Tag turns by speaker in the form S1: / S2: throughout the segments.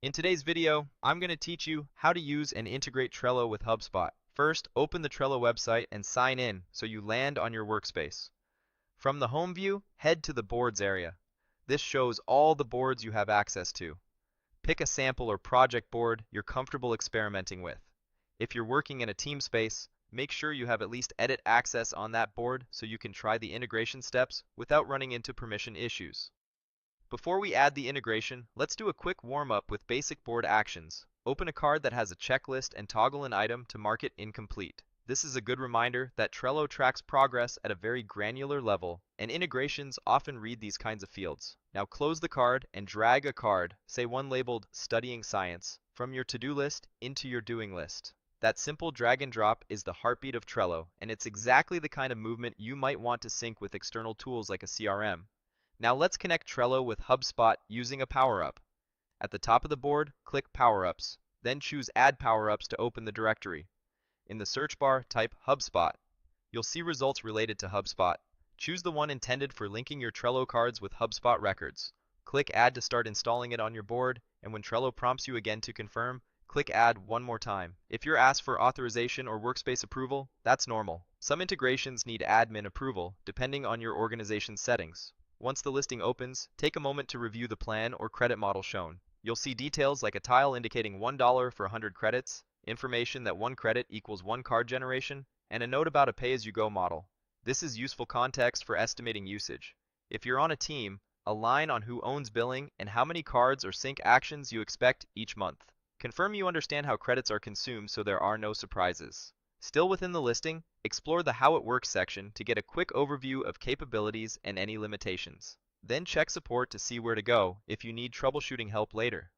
S1: In today's video, I'm going to teach you how to use and integrate Trello with HubSpot. First, open the Trello website and sign in so you land on your workspace. From the home view, head to the boards area. This shows all the boards you have access to. Pick a sample or project board you're comfortable experimenting with. If you're working in a team space, make sure you have at least edit access on that board so you can try the integration steps without running into permission issues. Before we add the integration, let's do a quick warm-up with basic board actions. Open a card that has a checklist and toggle an item to mark it incomplete. This is a good reminder that Trello tracks progress at a very granular level, and integrations often read these kinds of fields. Now close the card and drag a card, say one labeled Studying Science, from your to-do list into your doing list. That simple drag and drop is the heartbeat of Trello, and it's exactly the kind of movement you might want to sync with external tools like a CRM. Now let's connect Trello with HubSpot using a power-up. At the top of the board, click Power-ups, then choose Add Power-ups to open the directory. In the search bar, type HubSpot. You'll see results related to HubSpot. Choose the one intended for linking your Trello cards with HubSpot records. Click Add to start installing it on your board, and when Trello prompts you again to confirm, click Add one more time. If you're asked for authorization or workspace approval, that's normal. Some integrations need admin approval, depending on your organization's settings. Once the listing opens, take a moment to review the plan or credit model shown. You'll see details like a tile indicating $1 for 100 credits, information that one credit equals one card generation, and a note about a pay-as-you-go model. This is useful context for estimating usage. If you're on a team, a line on who owns billing and how many cards or sync actions you expect each month. Confirm you understand how credits are consumed so there are no surprises. Still within the listing, explore the How It Works section to get a quick overview of capabilities and any limitations. Then check support to see where to go if you need troubleshooting help later.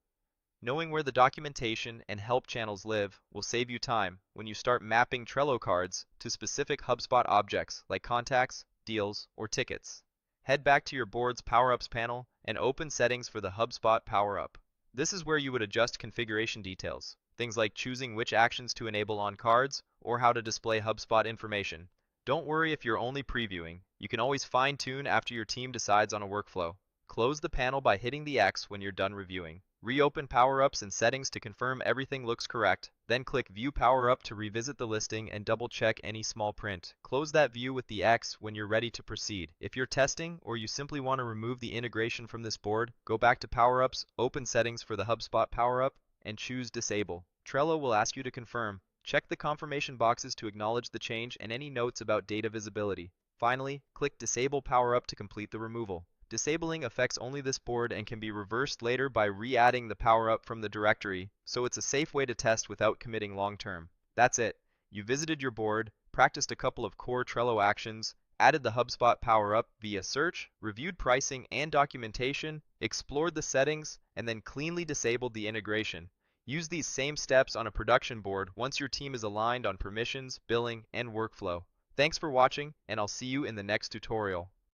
S1: Knowing where the documentation and help channels live will save you time when you start mapping Trello cards to specific HubSpot objects like contacts, deals, or tickets. Head back to your board's Power-Ups panel and open settings for the HubSpot Power-Up. This is where you would adjust configuration details, things like choosing which actions to enable on cards or how to display HubSpot information. Don't worry if you're only previewing. You can always fine-tune after your team decides on a workflow. Close the panel by hitting the X when you're done reviewing. Reopen Power-Ups and Settings to confirm everything looks correct. Then click View Power-Up to revisit the listing and double-check any small print. Close that view with the X when you're ready to proceed. If you're testing or you simply want to remove the integration from this board, go back to Power-Ups, open Settings for the HubSpot Power-Up, and choose Disable. Trello will ask you to confirm. Check the confirmation boxes to acknowledge the change and any notes about data visibility. Finally, click Disable Power-Up to complete the removal. Disabling affects only this board and can be reversed later by re-adding the power-up from the directory, so it's a safe way to test without committing long-term. That's it. You visited your board, practiced a couple of core Trello actions, added the HubSpot power-up via search, reviewed pricing and documentation, explored the settings, and then cleanly disabled the integration. Use these same steps on a production board once your team is aligned on permissions, billing, and workflow. Thanks for watching, and I'll see you in the next tutorial.